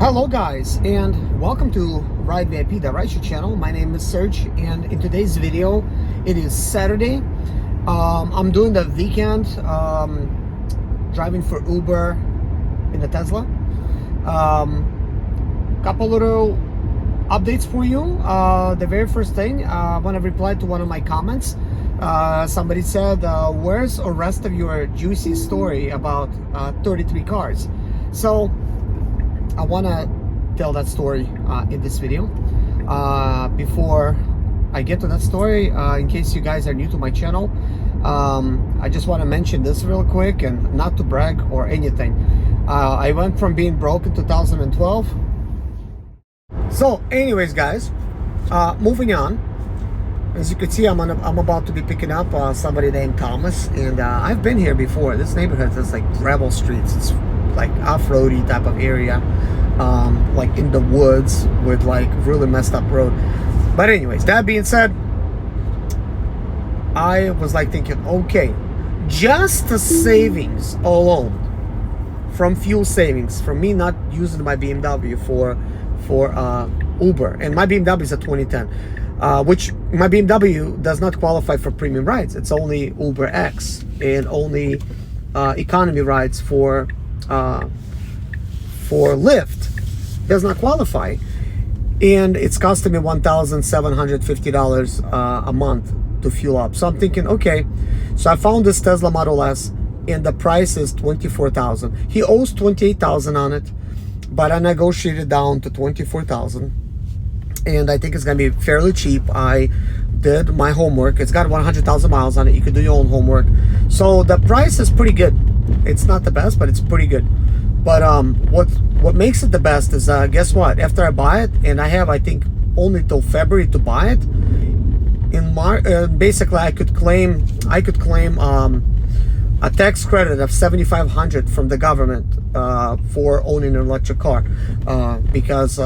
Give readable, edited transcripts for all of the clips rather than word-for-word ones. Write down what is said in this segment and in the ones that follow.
Hello guys, and welcome to Ride VIP, the rideshare channel. My name is Serge, and in today's video, it is Saturday. I'm doing the weekend driving for Uber in the Tesla. Couple little updates for you. The very first thing, I want to reply to one of my comments. Somebody said, where's the rest of your juicy story about 33 cars? So I want to tell that story in this video. Before I get to that story, in case you guys are new to my channel, I just want to mention this real quick, and not to brag or anything. I went from being broke in 2012. So anyways guys, moving on. As you can see, I'm about to be picking up somebody named Thomas, and I've been here before. This neighborhood is like gravel streets. It's like off-roady type of area, like in the woods with like really messed up road. But anyways, that being said, I was like thinking, okay, just the savings alone from fuel savings, from me not using my BMW for Uber, and my BMW is a 2010, which my BMW does not qualify for premium rides. It's only Uber X and only economy rides for Lyft. Does not qualify, and it's costing me $1,750 a month to fuel up. So I'm thinking, okay, so I found this Tesla Model S, and the price is $24,000. He owes $28,000 on it, but I negotiated down to $24,000, and I think it's gonna be fairly cheap. I did my homework. It's got 100,000 miles on it. You can do your own homework. So the price is pretty good. It's not the best, but it's pretty good. But what makes it the best is, guess what? After I buy it, and I have, I think, only till February to buy it. In March, basically, I could claim a tax credit of $7,500 from the government for owning an electric car, because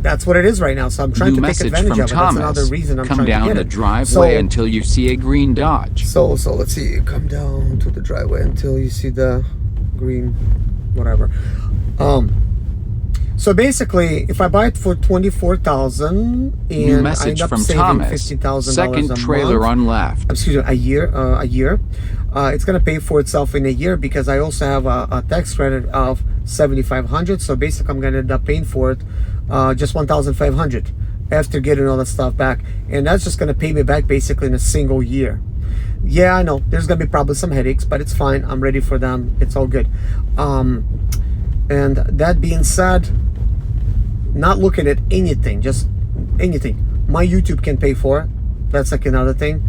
that's what it is right now. So I'm trying to take advantage of it. That's another reason I'm trying to get it. Come down the driveway until you see a green Dodge. So let's see. Come down to the driveway until you see the green, whatever. So basically, if I buy it for $24,000 and I end up saving $50,000 second trailer on left. Excuse me, a year, it's gonna pay for itself in a year, because I also have a tax credit of $7,500. So basically, I'm gonna end up paying for it just $1,500 after getting all that stuff back, and that's just gonna pay me back basically in a single year. Yeah, I know there's gonna be probably some headaches, but it's fine. I'm ready for them. It's all good. And that being said, not looking at anything, just anything my YouTube can pay for. That's like another thing.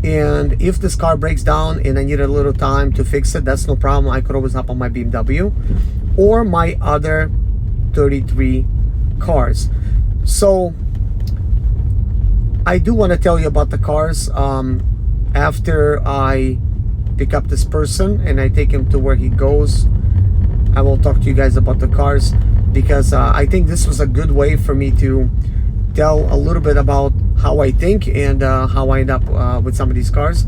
And if this car breaks down and I need a little time to fix it, that's no problem. I could always hop on my BMW or my other 33 cars. So I do want to tell you about the cars. After I pick up this person and I take him to where he goes, I will talk to you guys about the cars, because I think this was a good way for me to tell a little bit about how I think and how I end up with some of these cars,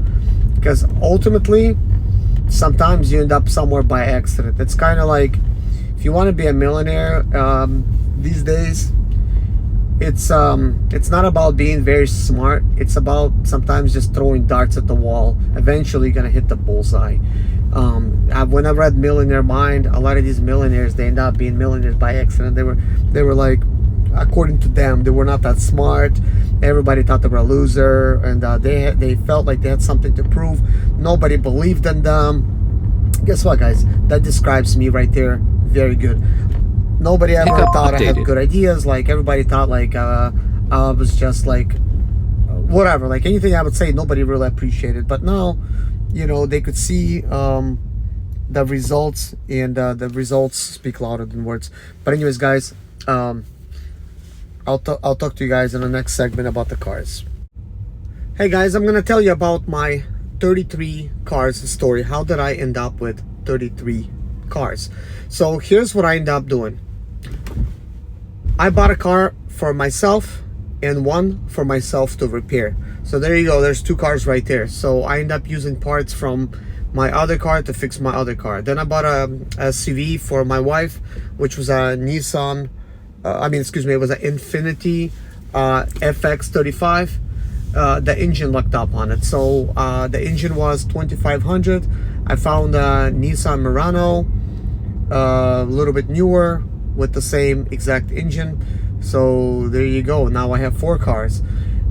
because ultimately sometimes you end up somewhere by accident. It's kind of like, if you want to be a millionaire these days, it's not about being very smart. It's about sometimes just throwing darts at the wall. Eventually you're gonna hit the bullseye. When I read Millionaire Mind, a lot of these millionaires, they end up being millionaires by accident. They were like, according to them, they were not that smart. Everybody thought they were a loser, and they felt like they had something to prove. Nobody believed in them. Guess what, guys? That describes me right there. Very good. Nobody ever thought I had good ideas. Like, everybody thought like I was just like whatever. Like, anything I would say, nobody really appreciated. But now, you know, they could see the results, and the results speak louder than words. But anyways, guys, I'll talk to you guys in the next segment about the cars. Hey guys, I'm gonna tell you about my 33 cars story. How did I end up with 33 cars? So here's what I ended up doing. I bought a car for myself and one for myself to repair. So there you go, there's two cars right there. So I end up using parts from my other car to fix my other car. Then I bought a SUV for my wife, which was a Nissan. It was an Infiniti FX35. The engine locked up on it, so the engine was 2500. I found a Nissan Murano, a little bit newer with the same exact engine. So there you go. Now I have 4 cars.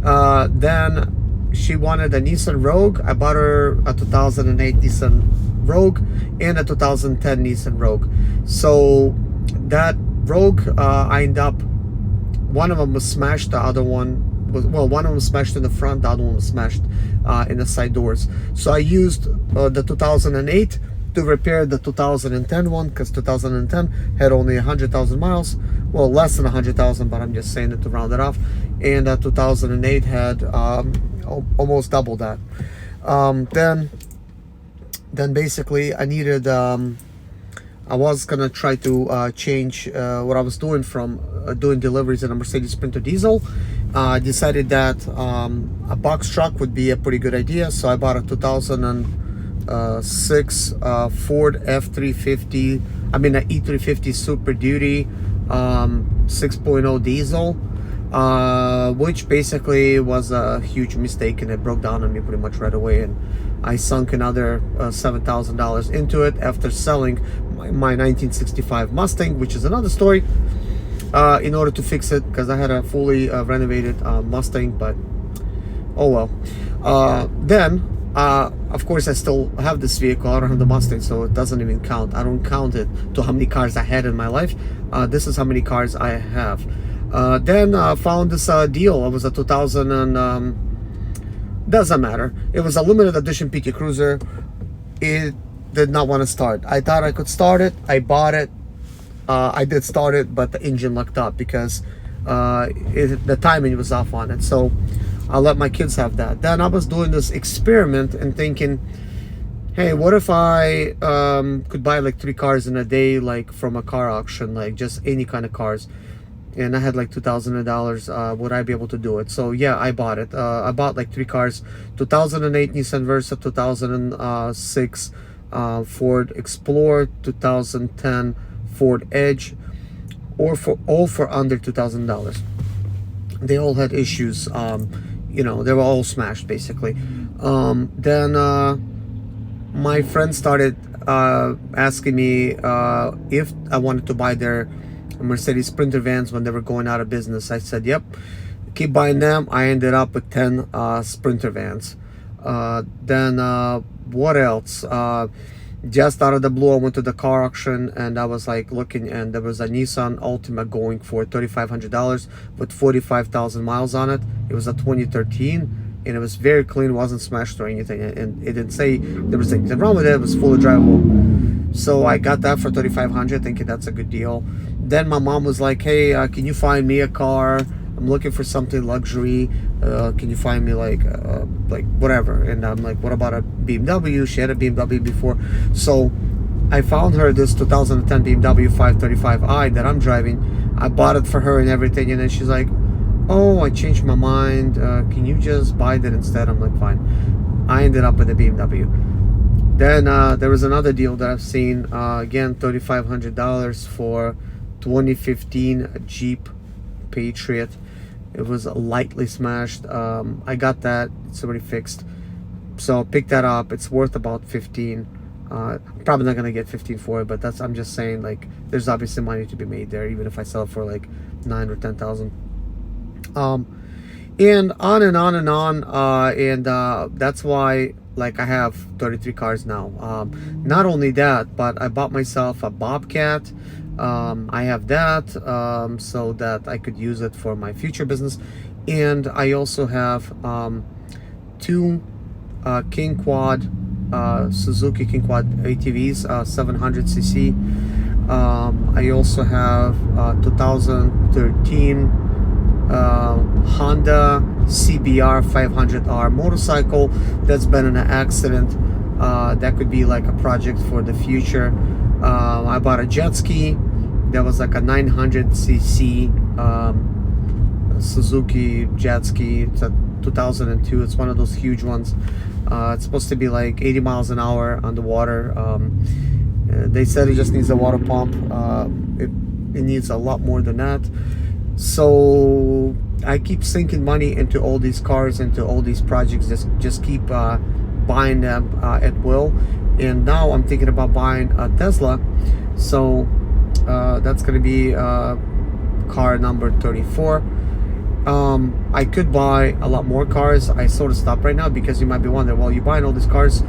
Then she wanted a Nissan Rogue. I bought her a 2008 Nissan Rogue and a 2010 Nissan Rogue. So that Rogue, I ended up, one of them was smashed, the other one was, well, one of them was smashed in the front, the other one was smashed in the side doors. So I used the 2008 to repair the 2010 one, because 2010 had only 100,000 miles, well, less than 100,000, but I'm just saying it to round it off. And 2008 had almost double that. Then basically I needed, I was gonna try to change what I was doing from doing deliveries in a Mercedes Sprinter diesel. I decided that a box truck would be a pretty good idea, so I bought a 2006 Ford F350, an E350 Super Duty 6.0 diesel, which basically was a huge mistake, and it broke down on me pretty much right away, and I sunk another $7,000 into it after selling my 1965 Mustang, which is another story, in order to fix it, because I had a fully renovated Mustang, but oh well. Then of course I still have this vehicle. I don't have the Mustang, so it doesn't even count. I don't count it to how many cars I had in my life. This is how many cars I have. Then found this deal. It was a 2000 and doesn't matter. It was a limited edition PT Cruiser. It did not want to start. I thought I could start it. I bought it. I did start it, but the engine locked up because the timing was off on it. So I'll let my kids have that. Then I was doing this experiment and thinking, hey, what if I could buy like 3 cars in a day, like from a car auction, like just any kind of cars. And I had like $2,000. Would I be able to do it? So yeah, I bought it. I bought like 3 cars: 2008 Nissan Versa, 2006 Ford Explorer, 2010 Ford Edge, all for under $2,000. They all had issues. They were all smashed basically. Then my friend started asking me if I wanted to buy their Mercedes Sprinter vans when they were going out of business. I said, yep, keep buying them. I ended up with 10 Sprinter vans. Then what else? Just out of the blue, I went to the car auction and I was like looking, and there was a Nissan Altima going for $3,500 with 45,000 miles on it. It was a 2013 and it was very clean, wasn't smashed or anything, and it didn't say there was anything wrong with it. It was fully drivable. So I got that for $3,500, thinking that's a good deal. Then my mom was like, hey, can you find me a car? I'm looking for something luxury. Can you find me like whatever? And I'm like, what about a BMW? She had a BMW before. So I found her this 2010 BMW 535i that I'm driving. I bought it for her and everything. And then she's like, oh, I changed my mind. Can you just buy that instead? I'm like, fine. I ended up with a BMW. Then there was another deal that I've seen. Again, $3,500 for 2015 Jeep Patriot. It was lightly smashed. I got that. It's already fixed. So pick that up. It's worth about 15. I'm probably not gonna get 15 for it, but I'm just saying, like, there's obviously money to be made there, even if I sell it for like 9 or 10,000. And on and on and on. That's why, like, I have 33 cars now. Not only that, but I bought myself a Bobcat. I have that so that I could use it for my future business. And I also have 2 King Quad Suzuki King Quad ATVs, 700cc. I also have 2013 Honda CBR 500R motorcycle that's been in an accident. That could be like a project for the future. I bought a jet ski that was like a 900cc Suzuki jet ski. It's a 2002. It's one of those huge ones. It's supposed to be like 80 miles an hour on the water. They said it just needs a water pump. It needs a lot more than that. So I keep sinking money into all these cars, into all these projects. Just keep buying them at will. And now I'm thinking about buying a Tesla. So that's going to be car number 34. I could buy a lot more cars. I sort of stopped right now because you might be wondering, well, you're buying all these cars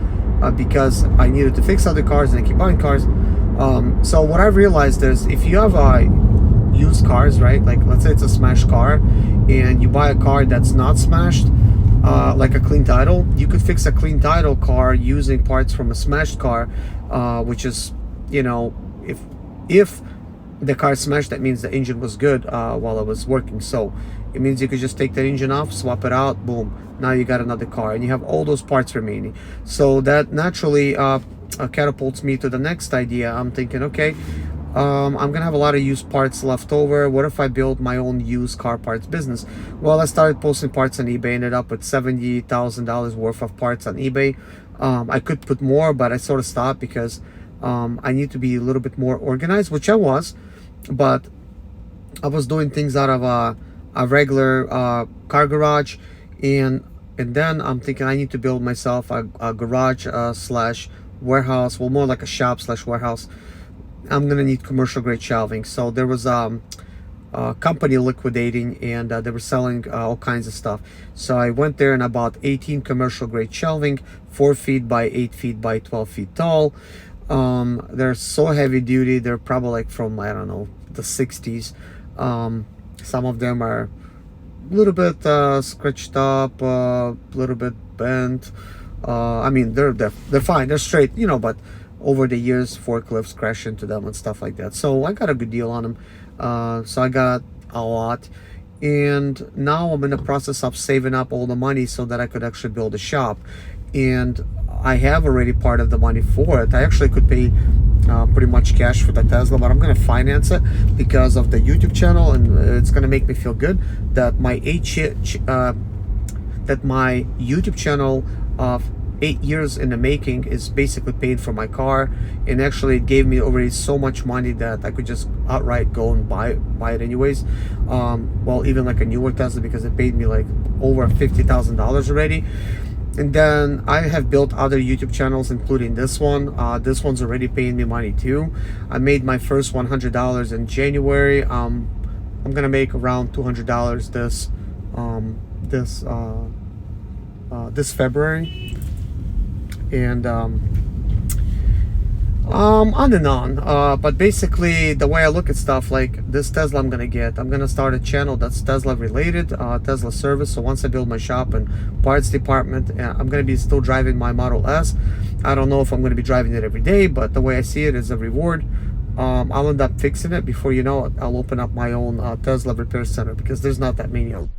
because I needed to fix other cars and I keep buying cars. So what I realized is if you have used cars, right, like let's say it's a smashed car and you buy a car that's not smashed, like a clean title, you could fix a clean title car using parts from a smashed car, which is, you know, if the car smashed, that means the engine was good while it was working. So it means you could just take the engine off, swap it out, boom, now you got another car and you have all those parts remaining. So that naturally catapults me to the next idea. I'm thinking, okay, I'm gonna have a lot of used parts left over. What if I build my own used car parts business? Well, I started posting parts on eBay, ended up with $70,000 worth of parts on eBay. I could put more, but I sort of stopped because I need to be a little bit more organized, which I was, but I was doing things out of a regular car garage, and then I'm thinking I need to build myself a garage slash warehouse, well, more like a shop slash warehouse. I'm gonna need commercial grade shelving. So there was a company liquidating, and they were selling all kinds of stuff. So I went there and I bought 18 commercial grade shelving, 4 feet by 8 feet by 12 feet tall. They're so heavy duty. They're probably like from, I don't know, the 60s. Some of them are a little bit scratched up, a little bit bent. I mean, they're fine, they're straight, you know, but over the years forklifts crash into them and stuff like that. So I got a good deal on them. So I got a lot, and now I'm in the process of saving up all the money so that I could actually build a shop. And I have already part of the money for it. I actually could pay pretty much cash for the Tesla, but I'm going to finance it because of the YouTube channel, and it's going to make me feel good that my YouTube channel of 8 years in the making is basically paid for my car, and actually it gave me already so much money that I could just outright go and buy it anyways. Well, even like a newer Tesla, because it paid me like over $50,000 already. And then I have built other YouTube channels, including this one. This one's already paying me money too. I made my first $100 in January. I'm gonna make around $200 this February, and on and on. But basically, the way I look at stuff, like this Tesla I'm gonna start a channel that's Tesla related, Tesla service. So once I build my shop and parts department, I'm gonna be still driving my Model S. I don't know if I'm gonna be driving it every day, but the way I see it is a reward. I'll end up fixing it before you know it. I'll open up my own Tesla repair center, because there's not that many of them.